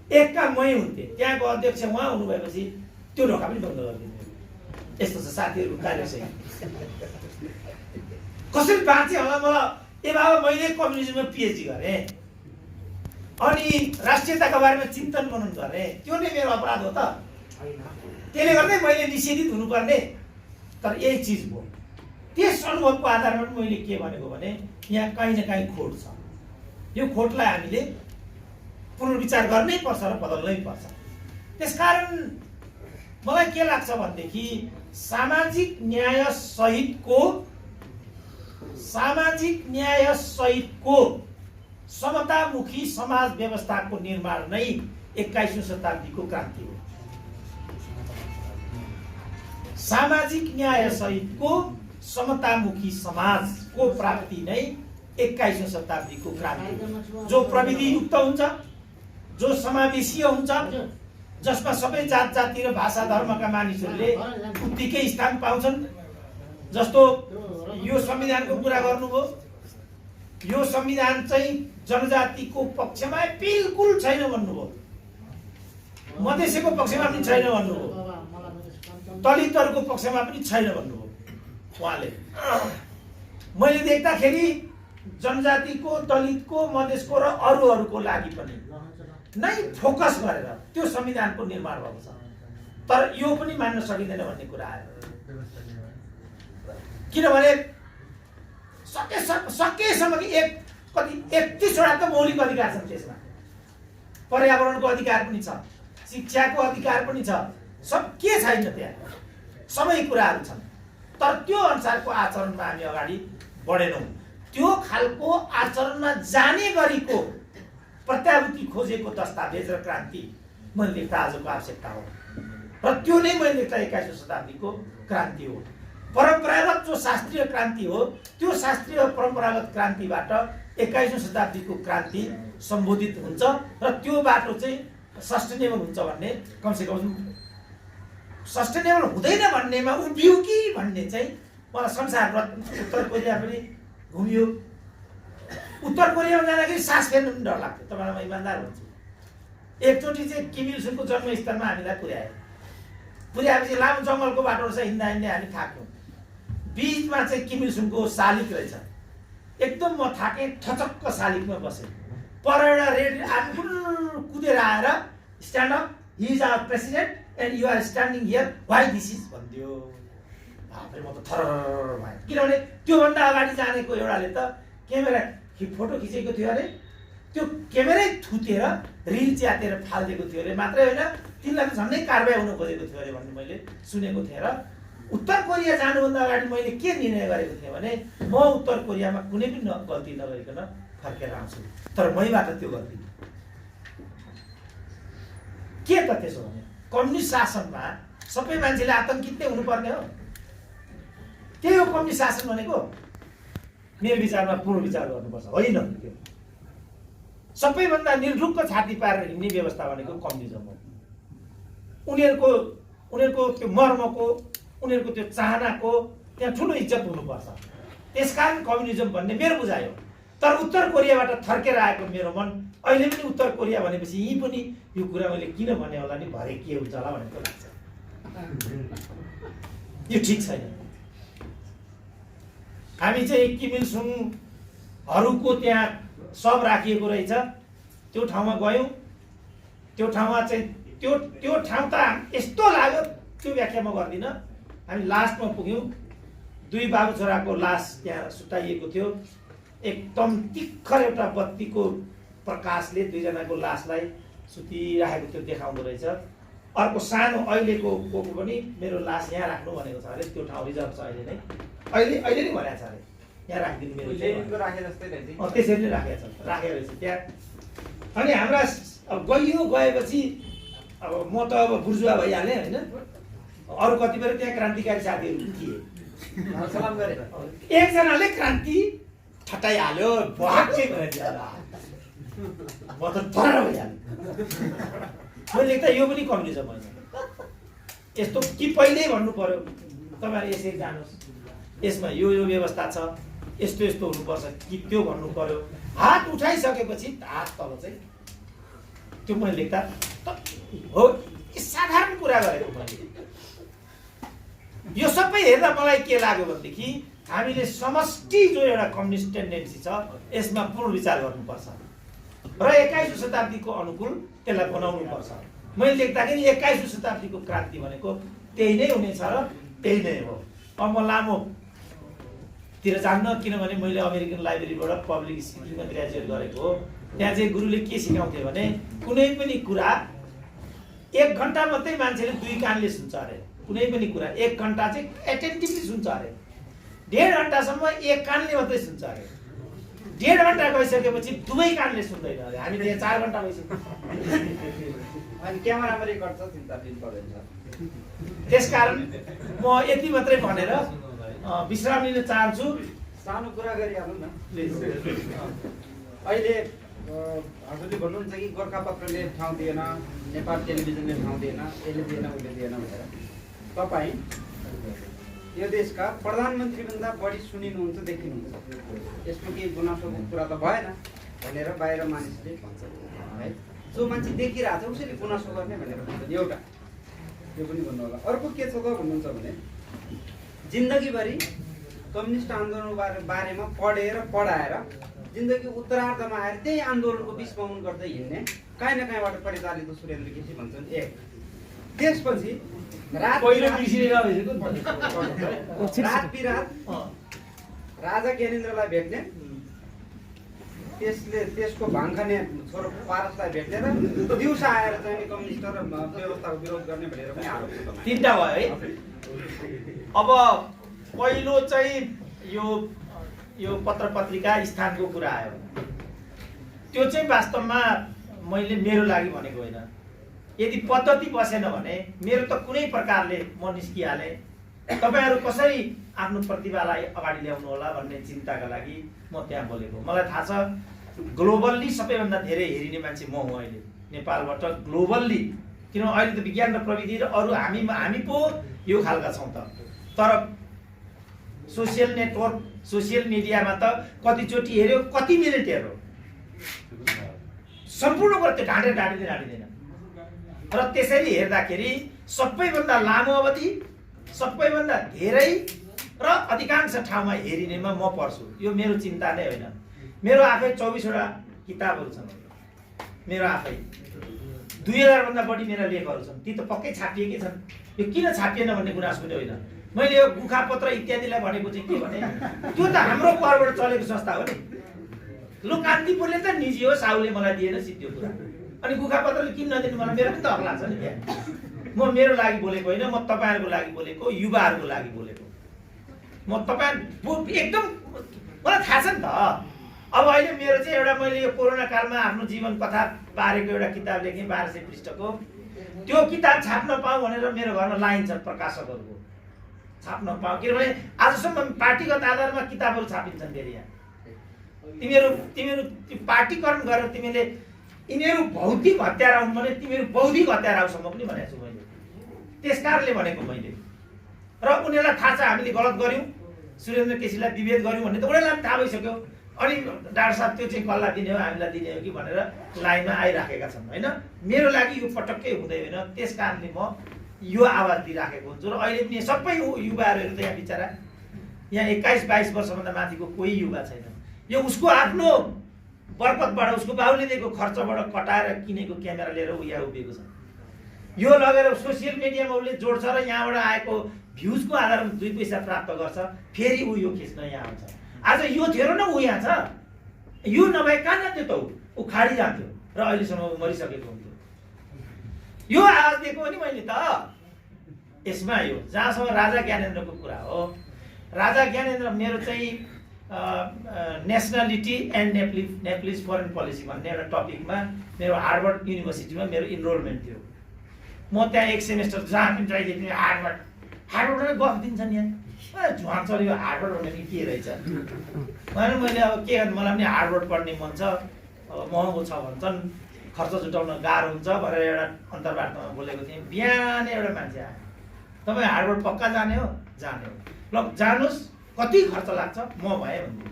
S1: एकका मै हुन्थे, त्यहाँको अध्यक्ष उहाँ हुनुभएपछि त्यो ढोका पनि बन्द गरिदिनु। यस्तो छ साथीहरूको कार्यशैली। कसरी बाँचे होला? मलाई ए बाबा, मैले कम्युनिजममा पिएचडी गरेँ अनि राष्ट्रियताको बारेमा चिन्तन मनन गरेँ, त्यो नै मेरो अपराध हो त? त्यसले गर्दै मैले निषेधित हुनुपर्ने? तर यही चिज भयो। त्यस अनुभवको आधारमा मैले के भनेको भने यहाँ कहीँ न कहीँ खोट छ। यो खोटलाई हामीले पुनर्विचार गर्नै पर्छ र बदल्नै पर्छ। त्यसकारण मलाई के लाग्छ भनेदेखि सामाजिक न्याय सहितको समतामुखी समाज व्यवस्थाको निर्माण नै 21औं शताब्दीको क्रान्ति हो। सामाजिक न्याय सहितको समतामुखी समाजको प्राप्ति नै 21औं शताब्दीको क्रान्ति हो, जो प्रविधि युक्त हुन्छ, जो समावेशीय हुन्छ, जसमा सबै जात जाति र भाषा धर्मका मानिसहरूले उत्तिकै स्थान पाउँछन्। जस्तो यो संविधानको कुरा गर्नुभयो, यो संविधान चाहिँ जनजातिको पक्षमा बिल्कुल छैन भन्नुभयो, मधेसीको पक्षमा पनि छैन भन्नुभयो, दलितहरूको पक्षमा पनि छैन भन्नुभयो उहाँले। मैले देख्दाखेरि जनजातिको, दलितको, मधेसको र अरूहरूको लागि पनि नै फोकस गरेर त्यो संविधानको निर्माण भएको छ। तर यो पनि मान्न सकिँदैन भन्ने कुरा आयो, किनभने सकेसम्म कि 31वटा त मौलिक अधिकार छन् त्यसमा। पर्यावरणको अधिकार पनि छ, शिक्षाको अधिकार पनि छ, सब के छैन त्यहाँ, सबै कुराहरू छन्। तर त्यो अनुसारको आचरणमा हामी अगाडि बढेनौँ। त्यो खालको आचरणमा जाने गरीको प्रत्याभूति खोजेको दस्तावेज र क्रान्ति मैले लेख्दा आजको आवश्यकता हो, र त्यो नै मैले लेख्दा 21औं शताब्दीको क्रान्ति हो। परम्परागत जो शास्त्रीय क्रान्ति हो, त्यो शास्त्रीय परम्परागत क्रान्तिबाट 21औं शताब्दीको क्रान्ति सम्बोधित हुन्छ, र त्यो बाटो चाहिँ सस्टेनेबल हुन्छ भन्ने, कमसेकम सस्टेनेबल हुँदैन भन्नेमा उभियो कि भन्ने चाहिँ मलाई संसारमा उत्तर कोरिया पनि घुमियो। उत्तर कोरियामा जाँदाखेरि सास फेर्नु पनि डर लाग्थ्यो, तपाईँलाई म इमान्दार भन्छु। एकचोटि चाहिँ किम इल सुङको जन्मस्थलमा हामीलाई पुर्याएपछि लामो जङ्गलको बाटो रहेछ, हिँड्दा हिँड्दै हामी थाक्यौँ। बिचमा चाहिँ किम इल सुङको शालिग रहेछ, एकदम म थाकेँ, ठचक्क शालिगमा बसेँ। पर एउटा रेड आर्मी कुदेर आएर stand up, he is our president and you are standing here, why this is भनिदियो। म त थर भएँ, किनभने त्योभन्दा अगाडि जानेको एउटाले त क्यामेरा फोटो खिचेको थियो अरे, त्यो क्यामेरै थुतेर रिल च्यातेर फालिदिएको थियो अरे। मात्रै होइन, तिनलाई त झन्डै कारबाही हुनु खोजेको थियो अरे भन्ने मैले सुनेको थिएँ। र उत्तर कोरिया जानुभन्दा अगाडि मैले के निर्णय गरेको थिएँ भने, म उत्तर कोरियामा कुनै पनि गल्ती नगरिकन फर्केर आउँछु, तर मैबाट त्यो गल्ती के त त्यसो भने कम्युनिस्ट शासनमा सबै मान्छेले आतङ्कित नै हुनुपर्ने हो? त्यही हो कम्युनिस्ट शासन भनेको? मेरो विचारमा पुनर्विचार गर्नुपर्छ। होइन, सबैभन्दा निर्ढुक्क छाती पारेर हिँड्ने व्यवस्था भनेको कम्युनिजम हो। उनीहरूको त्यो मर्मको, उनीहरूको त्यो चाहनाको त्यहाँ ठुलो इज्जत हुनुपर्छ। त्यसकारण कम्युनिजम भन्ने मेरो बुझाइ हो। तर उत्तर कोरियाबाट थर्केर आएको मेरो मन अहिले पनि उत्तर कोरिया भनेपछि यहीँ पनि यो कुरा मैले किन भने होला नि, भरे के हुन्छ होला भनेको लाग्छ। यो ठिक छैन। हामी चाहिँ किम इल सुङहरूको त्यहाँ सब राखिएको रहेछ, त्यो ठाउँमा गयौँ। त्यो ठाउँमा चाहिँ त्यो ठाउँ त यस्तो लाग्यो, त्यो व्याख्या म गर्दिनँ। हामी लास्टमा पुग्यौँ, 2 बाबु छोराको लास त्यहाँ सुताइएको थियो। एकदम तिखर एउटा बत्तीको प्रकाशले 2 जनाको लासलाई सुतिराखेको थियो देखाउँदो रहेछ। अर्को सानो अहिलेको पनि मेरो लास यहाँ राख्नु भनेको छ अरे, त्यो ठाउँ रिजर्भ छ अहिले नै, अहिले नै भनेको छ अरे, यहाँ राखिदिनु मेरो त्यसरी नै राखेको रहेछ त्यहाँ। अनि हाम्रा गएपछि अब म त अब बुर्जुवा भइहालेँ होइन, अरू कतिपय त्यहाँ क्रान्तिकारी साथीहरू थिए। एकजनाले क्रान्ति ठटाइहाल्यो, भाग्य म त तर भइहालेँ। मैले लेख्दा यो पनि कम्युनिजम होइन, यस्तो कि पहिल्यै भन्नु पर्यो तपाईँहरू यसरी जानुहोस्, यसमा यो व्यवस्था छ, यस्तो यस्तो हुनुपर्छ कि त्यो भन्नु पर्यो। हात उठाइसकेपछि हात तल चाहिँ त्यो मैले लेख्दा हो, साधारण कुरा गरेको मैले। यो सबै हेर्दा मलाई के लाग्यो भनेदेखि हामीले समष्टि जो एउटा कम्युनिस्ट टेन्डेन्सी छ यसमा पुनर्विचार गर्नुपर्छ र 21औं शताब्दीको अनुकूल त्यसलाई बनाउनुपर्छ। मैले लेख्दाखेरि 21औं शताब्दीको क्रान्ति भनेको त्यही नै हुनेछ र त्यही नै हो। अब म लामोतिर जान्न, किनभने मैले अमेरिकन लाइब्रेरीबाट पब्लिक स्पिकिङमा ग्रेजुएट गरेको हो। त्यहाँ चाहिँ गुरुले के सिकाउँथे भने, कुनै पनि कुरा 1 घन्टा मात्रै मान्छेले 2 कानले सुन्छ अरे। कुनै पनि कुरा 1 घन्टा चाहिँ एटेन्टिभली सुन्छ अरे, 1.5 घन्टासम्म 1 कानले मात्रै सुन्छ अरे। 1.5 घन्टा गइसकेपछि 2 कानले सुन्दैन अरे। हामी त्यहाँ 4 घन्टा भइसक्यो।
S2: अनि क्यामेरामा रेकर्ड छ, चिन्ता लिनु पर्दैन।
S1: त्यसकारण म यति मात्रै भनेर विश्राम लिन चाहन्छु।
S2: सानो कुरा गरिहालौँ न प्लिज। अहिले हजुरले भन्नुहुन्छ कि गोर्खापत्रले ठाउँ दिएन, नेपाल टेलिभिजनले ठाउँ दिएन, यसले दिएन उसले दिएन भनेर। तपाईँ यो देशका प्रधानमन्त्रीभन्दा बढी सुनिनुहुन्छ, देखिनुहुन्छ। यसमा केही गुनासोको कुरा त भएन भनेर बाहिर मानिसले भन्छन् है। जो मान्छे देखिरहेको छ उसैले गुनासो गर्ने भनेर भन्छन्। एउटा यो पनि भन्नु होला। अर्को के छ त भन्नुहुन्छ भने, जिन्दगीभरि कम्युनिस्ट आन्दोलनको बारेमा पढाएर जिन्दगी उत्तरार्धमा आएर त्यही आन्दोलनको बिचमा उन गर्दै हिँड्ने काहीँ न काहीँबाट परिचालित सुरेन्द्र केसी भन्छन्। एक त्यसपछि रात बिरात राजा ज्ञानेन्द्रलाई भेट्ने त्यसको भाङ खाने छोरो पारसलाई भेटेर दिउँसो आएर चाहिँ कम्युनिस्ट र व्यवस्थाको विरोध गर्ने भनेर पनि आरोप छ तपाईँ।
S1: तीनटा भयो है। अब पहिलो चाहिँ यो पत्र पत्रिका स्थानको कुरा आयो। त्यो चाहिँ वास्तवमा मैले मेरो लागि भनेको होइन। यदि पद्धति बसेन भने मेरो त कुनै प्रकारले म निस्किहालेँ। तपाईहरु कसरी आफ्नो प्रतिभालाई अगाडि ल्याउनु होला भन्ने चिन्ताका लागि म त्यहाँ बोलेको। मलाई थाहा छ ग्लोबल्ली सबैभन्दा धेरै हेरिने मान्छे म हुँ अहिले नेपालबाट ग्लोबल्ली। किन अहिले त विज्ञान र प्रविधि र अरु हामी पो यो खालका छौं त। तर सोशल नेटवर्क सोशल मिडियामा त कतिचोटि हेर्यो कति मिनेट हेर्यो सम्पूर्ण कुरा त्यो ढाँटिँदैन। र त्यसरी हेर्दाखेरि सबैभन्दा लामो अवधि सबैभन्दा धेरै र अधिकांश ठाउँमा हेरिनेमा म पर्छु। यो मेरो चिन्ता नै होइन। मेरो आफै 24 वटा किताबहरू छन्। मेरो आफै 2000 भन्दा बढी मेरा लेखहरू छन्। ती त पक्कै छापिएकै छन्। यो किन छापिएन भन्ने गुनासो पनि होइन। मैले यो गुखापत्र इत्यादिलाई भनेको चाहिँ के भने त्यो त हाम्रो परबाट चलेको संस्था हो नि। लोकान्तिपुरले त निजी हो, साउले मलाई दिएन सिद्धो कुरा। अनि गुखापत्रले किन नदिनु मलाई मेरो पनि त हक लाग्छ नि त्यहाँ। म मेरो लागि बोलेको होइन, म तपाईहरुको लागि बोलेको, युवाहरुको लागि बोलेको। म तपाईहरु एकदम मलाई थाहा छ नि त। अब अहिले मेरो चाहिँ एउटा मैले यो कोरोना कालमा आफ्नो जीवन कथा बारेको एउटा किताब लेखेँ 1200 पृष्ठको। त्यो किताब छाप्न पाऊँ भनेर मेरो घरमा लाइन छ प्रकाशकहरुको। छाप्न पाऊँ किनभने आजसम्म पार्टीगत आधारमा किताबहरू छापिन्छन् धेरै यहाँ। तिमीहरू पार्टीकरण गरेर तिमीले यिनीहरू भौतिक हत्यारा हुन् भने तिमीहरू बौद्धिक हत्यारा हुसम्म पनि भनेको छु मैले। त्यसकारणले भनेको मैले। र उनीहरूलाई थाहा छ हामीले गलत गर्यौं, सुरेन्द्र केसीलाई विभेद गर्यौं भन्ने त उनीहरूलाई पनि थाहा भइसक्यो। अनि डाक्टर साहब त्यो चाहिँ कसलाई दिने हो हामीलाई दिने हो कि भनेर लाइनमा आइराखेका छन् हैन। मेरो लागि यो पटक्कै हुँदै होइन। त्यसकारणले म यो आवाज दिइराखेको हुन्छु। र अहिले पनि सबै युवाहरू त यहाँ बिचारा यहाँ 21-22 वर्षभन्दा माथिको कोही युवा छैन। यो उसको आफ्नो बरकतबाट उसको बाउले दिएको खर्चबाट कटाएर किनेको क्यामेरा लिएर उ यहाँ उभिएको छ। यो लगेर सोशल मिडियामा उसले जोड्छ र यहाँबाट आएको भ्युजको आधारमा 2 पैसा प्राप्त गर्छ। फेरि उ यो खिच्न यहाँ आउँछ। आज यो थियो र न उ यहाँ छ। यो नभए कहाँ जान्थ्यो त उ खाडी जान्थ्यो र अहिलेसम्म मरिसकेको हुन्थ्यो। यो आवाज दिएको पनि मैले त यसमा यो जहाँसम्म राजा ज्ञानेन्द्रको कुरा हो। राजा ज्ञानेन्द्र मेरो चाहिँ nationality and Nepalese foreign policy भन्ने एउटा टपिकमा मेरो हार्वर्ड युनिभर्सिटीमा मेरो इनरोलमेन्ट थियो। म त्यहाँ 1 सेमेस्टर जहाँ पनि जहिले पनि हार्वर्डमै गफ दिन्छन् यहाँ। झुवाक चल्यो हार्वर्ड भन्ने के रहेछ भने मैले अब के गर्नु, मलाई पनि हार्वर्ड पढ्ने मन छ। अब महँगो छ भन्छन्, खर्च जुटाउन गाह्रो हुन्छ भनेर एउटा अन्तर्वार्तामा बोलेको थिएँ। बिहानै एउटा मान्छे आयो, तपाईँ हार्वर्ड पक्का जाने हो? जाने हो, ल जानुहोस्, कति खर्च लाग्छ? म भएँ भन्नु।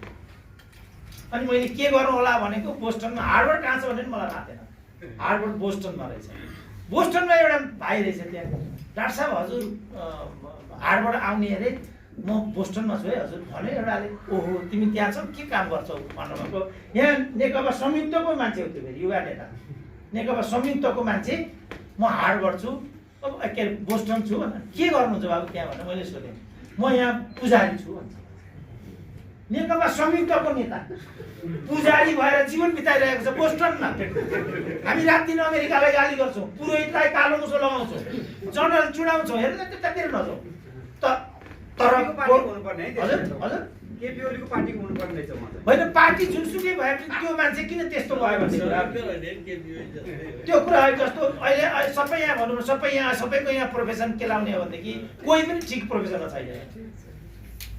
S1: अनि मैले के गर्नु होला भनेको बोस्टनमा। हार्वर्ड कहाँ छ भने मलाई थाहा थिएन। हार्वर्ड बोस्टनमा रहेछ। बोस्टनमा एउटा भाइ रहेछ त्यहाँ। डाक्टर साहब हजुर हार्वर्ड आउने अरे? म बोस्टनमा छु है हजुर भने एउटाले। ओहो तिमी त्यहाँ छौ, के काम गर्छौ भन्नुभएको। यहाँ नेकपा संयुक्तको मान्छे हो त्यो फेरि, युवा नेता नेकपा संयुक्तको मान्छे। म हार्वर्ड छु, अब के अरे बोस्टन छु भनेर। के गर्नुहुन्छ बाबु त्यहाँ भनेर मैले सोधेँ। म यहाँ पुजारी छु भन्छ। नेकपा संयुक्तको नेता पुजारी भएर जीवन बिताइरहेको छ बोस्टनमा। हामी रात दिन अमेरिकालाई गाली गर्छौँ, पुरोहितलाई कालो मुसो लगाउँछौँ, जनरल चुडाउँछौँ। हेर्नु त्यतातिर नजाउँ। तर हजुर हजुर
S2: केपी ओलीको पार्टीको हुनुपर्ने रहेछ।
S1: होइन पार्टी जुनसुकै भए पनि त्यो मान्छे किन त्यस्तो भयो भन्ने कुरा। त्यो कुरा जस्तो अहिले सबै यहाँ भनौँ न, सबैको यहाँ प्रोफेसन के लाउने हो भनेदेखि कोही पनि ठिक प्रोफेसनमा छैन।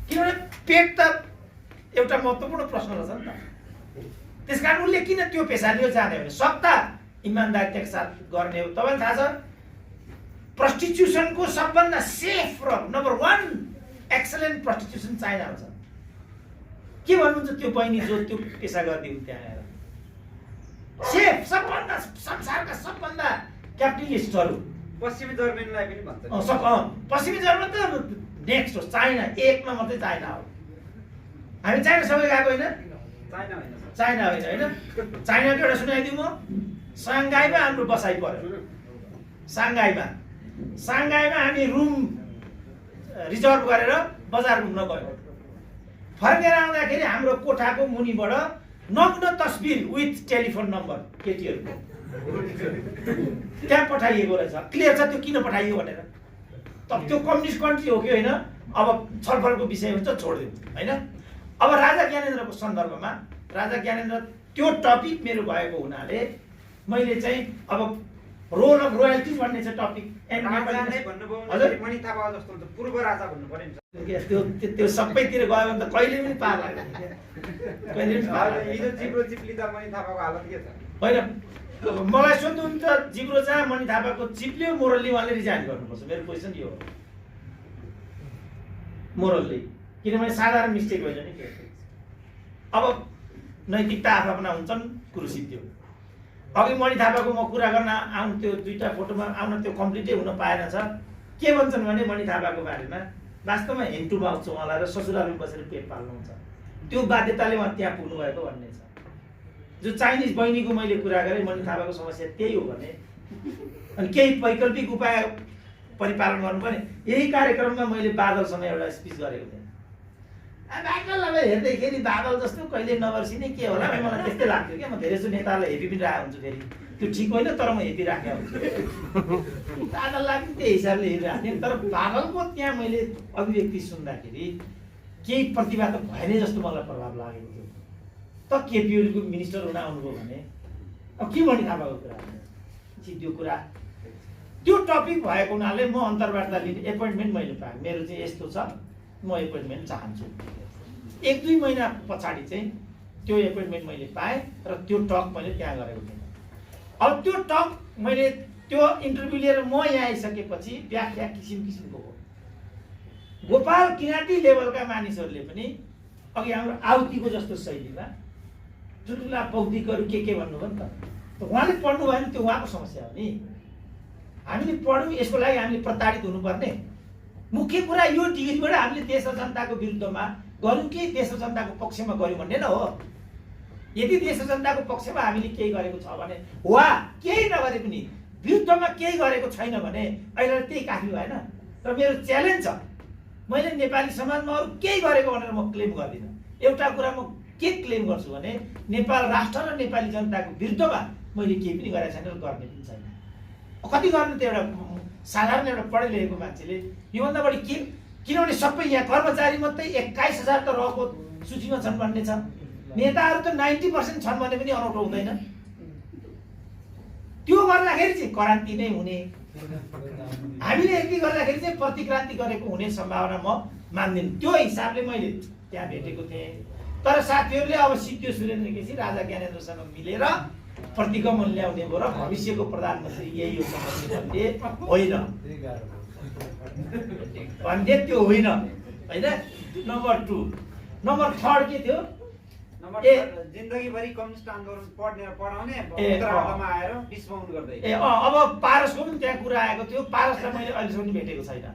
S1: किनभने पेट त एउटा महत्त्वपूर्ण प्रश्न रहेछ नि त। त्यसकारण उसले किन त्यो पेसा लियो जाने भने सत्ता इमान्दारिताका साथ गर्ने हो। तपाईँलाई थाहा छ प्रस्टिट्युसनको सबभन्दा सेफ र नम्बर 1 एक्सलेन्ट प्रस्टिट्युसन चाइनामा छ। के भन्नुहुन्छ त्यो बहिनी जो त्यो पेसा गरिदिउँ त्यहाँ आएर सेफ सबभन्दा संसारका सबभन्दा क्यापिटलिस्टहरू
S2: पश्चिमी जर्मनीलाई पनि भन्छ।
S1: पश्चिमी जर्मनी त नेक्स्ट हो। चाइना 1मा मात्रै चाइना हो। हामी चाइना सबै गएको होइन? चाइना होइन होइन। चाइनाको एउटा सुनाइदिउँ म। साङ्घाईमा हाम्रो बसाइ पर्यो। साङ्घाईमा हामी रुम रिजर्भ गरेर बजार घुम्न गयौँ। फर्केर आउँदाखेरि हाम्रो कोठाको मुनिबाट नग्न तस्बिर विथ टेलिफोन नम्बर केटीहरूको त्यहाँ पठाइएको रहेछ। क्लियर छ त्यो किन पठाइयो भनेर। त त्यो कम्युनिस्ट कन्ट्री हो कि होइन, अब छलफलको विषय हुन्छ, छोडिदिउँ होइन। अब राजा ज्ञानेन्द्रको सन्दर्भमा राजा ज्ञानेन्द्र त्यो टपिक मेरो भएको हुनाले मैले चाहिँ अब रोल अफ रोयल्टी भन्ने छ टपिक।
S2: राजा नै भन्नुभयो भने मणि थापा जस्तो हुन्छ, पूर्व राजा भन्नु पर्यो नि।
S1: त्यो सबैतिर गयो भने त कहिले पनि पार लाग्दैन, कहिले पनि पार लाग्दैन।
S2: हिजो जिब्रो चिप्लिँदा मणि थापाको हालत के छ?
S1: होइन, मलाई सोध्नुहुन्छ जिब्रो जहाँ मणि थापाको चिप्लियो मोरल्ली उहाँले रिजाइन गर्नुपर्छ। मेरो क्वेसन यो हो, मोरल्ली, किनभने साधारण मिस्टेक होइन नि। अब नैतिकता आफ्ना हुन्छन्, कुरो सिद्धियो। अघि मणि थापाको म कुरा गर्न आउनु, त्यो दुईटा फोटोमा आउन त्यो कम्प्लिटै हुन पाएन छ। के भन्छन् भने मणि थापाको बारेमा वास्तवमा हेन्टु बाउछ उहाँलाई र ससुरालमा बसेर पेट पाल्नुहुन्छ, त्यो बाध्यताले उहाँ त्यहाँ पुग्नु भएको भन्ने छ। जो चाइनिज बहिनीको मैले कुरा गरेँ, मणि थापाको समस्या त्यही हो भने अनि केही वैकल्पिक उपाय परिपालन गर्नुपर्ने। यही कार्यक्रममा मैले बादलसँग एउटा स्पिच गरेको थिएँ। बादललाई हेर्दैखेरि बादल जस्तो कहिले नबर्सिने के होला मलाई त्यस्तै लाग्थ्यो क्या। म धेरैजसो नेतालाई हेपी पनि राखेको हुन्छु, फेरि त्यो ठिक होइन तर म हेपी राखेको हुन्छु। बादललाई पनि त्यही हिसाबले हेरिरहेको थिएँ। तर बादलको त्यहाँ मैले अभिव्यक्ति सुन्दाखेरि केही प्रतिभा त भएन जस्तो मलाई प्रभाव लागेको थियो। त केपी ओलीको मिनिस्टर हुन आउनुभयो भने अब के मणि थापाको कुरा त्यो कुरा त्यो टपिक भएको हुनाले म अन्तर्वार्ता लिने एपोइन्टमेन्ट मैले पाएँ। मेरो चाहिँ यस्तो छ, म एपोइन्टमेन्ट चाहन्छु। 1-2 महिना पछाडि चाहिँ त्यो एपोइन्टमेन्ट मैले पाएँ र त्यो टक मैले त्यहाँ गरेको थिएँ। अब त्यो टक मैले त्यो इन्टरभ्यू लिएर म यहाँ आइसकेपछि व्याख्या किसिम किसिमको हो। गोपाल किराँती लेभलका मानिसहरूले पनि अघि हाम्रो आउतीको जस्तो शैलीमा ठुल्ठुला बौद्धिकहरू के भन्नुभयो नि त उहाँले पढ्नु भएन, त्यो उहाँको समस्या हो नि। हामीले पढ्यौँ, यसको लागि हामीले प्रताडित हुनुपर्ने। मुख्य कुरा यो डिग्रीबाट हामीले देश र जनताको विरुद्धमा गऱ्यौँ कि देश र जनताको पक्षमा गऱ्यौँ भन्ने न हो। यदि देश र जनताको पक्षमा हामीले केही गरेको छ भने वा केही नगरे पनि विरुद्धमा केही गरेको छैन भने अहिले त्यही काफी भएन। र मेरो च्यालेन्ज छ, मैले नेपाली समाजमा अरू केही गरेको भनेर म क्लेम गर्दिनँ। एउटा कुरा म के क्लेम गर्छु भने नेपाल राष्ट्र र नेपाली जनताको विरुद्धमा मैले केही पनि गरेको छैन र गर्ने पनि छैन। कति गर्नु त एउटा साधारण एउटा पढे लेखेको मान्छेले योभन्दा बढी के, किनभने सबै यहाँ कर्मचारी मात्रै 21,000 त रहेको सूचीमा छन् भन्ने छ। नेताहरू त 90% छन् भने पनि अनौठो हुँदैन। त्यो गर्दाखेरि चाहिँ क्रान्ति नै हुने, हामीले यति गर्दाखेरि चाहिँ प्रतिक्रान्ति गरेको हुने सम्भावना म मान्दिनँ। त्यो हिसाबले मैले त्यहाँ भेटेको थिएँ। तर साथीहरूले अब सिद्धियो सुरेन्द्र केसी राजा ज्ञानेन्द्रसँग मिलेर प्रतिगमन ल्याउने भयो र भविष्यको प्रधानमन्त्री यही हो भन्ने होइन, भन्ने त्यो होइन होइन। नम्बर 2 नम्बर 3 के थियो?
S2: जिन्दगीभरि कम्युनिस्ट आन्दोलन पढाउने उत्तरार्धमा आएर विस्मरण गर्दै।
S1: अब पारसको पनि त्यहाँ कुरा आएको थियो। पारसलाई मैले अहिलेसम्म भेटेको छैन।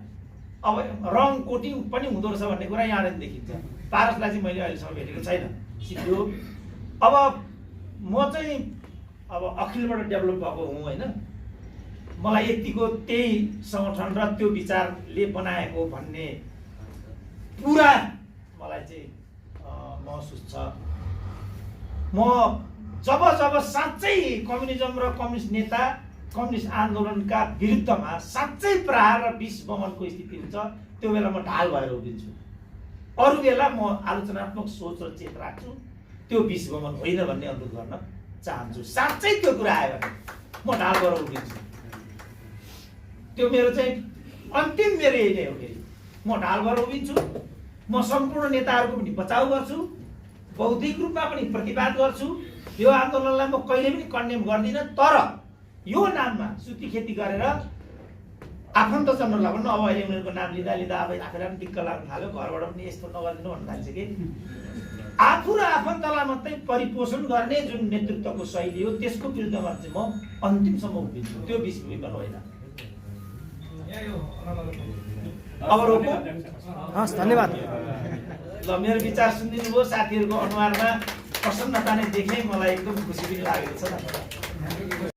S1: अब रङ कोटिङ पनि हुँदो रहेछ भन्ने कुरा यहाँबाट देखिन्छ। पारसलाई चाहिँ मैले अहिलेसम्म भेटेको छैन। सिद्धो अब म चाहिँ अब अखिलबाट डेभलप भएको हुँ होइन। मलाई यतिको त्यही सङ्गठन र त्यो विचारले बनाएको भन्ने पुरा मलाई चाहिँ महसुस छ। म जब साँच्चै कम्युनिजम र कम्युनिस्ट नेता कम्युनिस्ट आन्दोलनका विरुद्धमा साँच्चै प्रहार र विष बमनको स्थिति हुन्छ, त्यो बेला म ढाल भएर उभिन्छु। अरू बेला म आलोचनात्मक सोच र चेत राख्छु, त्यो विष बमन होइन भन्ने अनुरोध गर्न चाहन्छु। साँच्चै त्यो कुरा आयो भने म ढाल भएर उभिन्छु। त्यो मेरो चाहिँ अन्तिम मेरो यही नै हो। फेरि म ढाल भएर उभिन्छु। म सम्पूर्ण नेताहरूको पनि बचाउ गर्छु, बौद्धिक रूपमा पनि प्रतिवाद गर्छु। यो आन्दोलनलाई म कहिले पनि कन्डेम गर्दिनँ। तर यो नाममा सुती खेती गरेर आफन्त जन्म लाग्नु, अब अहिले उनीहरूको नाम लिँदा लिँदा अब आफैलाई पनि दिक्क लाग्न थाल्यो। घरबाट पनि यस्तो नगरिदिनु भन्न थाल्छ कि आफू र आफन्तलाई मात्रै परिपोषण गर्ने जुन नेतृत्वको शैली हो त्यसको विरुद्धमा चाहिँ म अन्तिमसम्म उभिन्छु। त्यो विषयमा होइन। अब रोको।
S3: हस्, धन्यवाद।
S1: ल, मेरो विचार सुनिदिनु भयो। साथीहरूको अनुहारमा प्रसन्नता नै देखेँ, मलाई एकदम खुसी पनि लागेको छ।